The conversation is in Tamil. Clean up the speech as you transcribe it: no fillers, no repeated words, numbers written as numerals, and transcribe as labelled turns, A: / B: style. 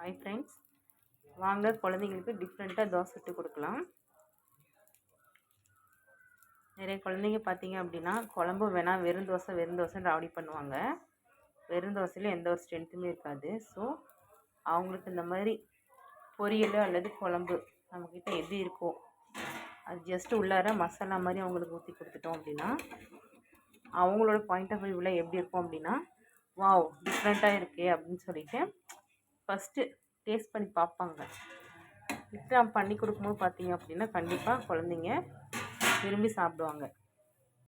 A: ஹாய் ஃப்ரெண்ட்ஸ், வாங்க குழந்தைங்களுக்கு டிஃப்ரெண்ட்டாக தோசை சுட்டு கொடுக்கலாம். நிறைய குழந்தைங்க பார்த்தீங்க அப்படின்னா குழம்பு வேணாம் வெறும் தோசைன்னு ராவடி பண்ணுவாங்க. வெறும் தோசையில் எந்த ஒரு ஸ்ட்ரென்த்துமே இருக்காது. ஸோ அவங்களுக்கு இந்த மாதிரி பொரியல் அல்லது குழம்பு நம்மக்கிட்ட எப்படி இருக்கோ அது ஜஸ்ட்டு உள்ளார மசாலா மாதிரி அவங்களுக்கு ஊற்றி கொடுத்துட்டோம் அப்படின்னா அவங்களோட பாயிண்ட் ஆஃப் வியூவில் எப்படி இருக்கும் அப்படின்னா, வாவ் டிஃப்ரெண்ட்டாக இருக்கே அப்படின்னு சொல்லிட்டு ஃபஸ்ட்டு டேஸ்ட் பண்ணி பார்ப்பாங்க. இப்படி நம்ம பண்ணி கொடுக்கும்போது பார்த்தீங்க அப்படின்னா கண்டிப்பாக குழந்தைங்க விரும்பி சாப்பிடுவாங்க.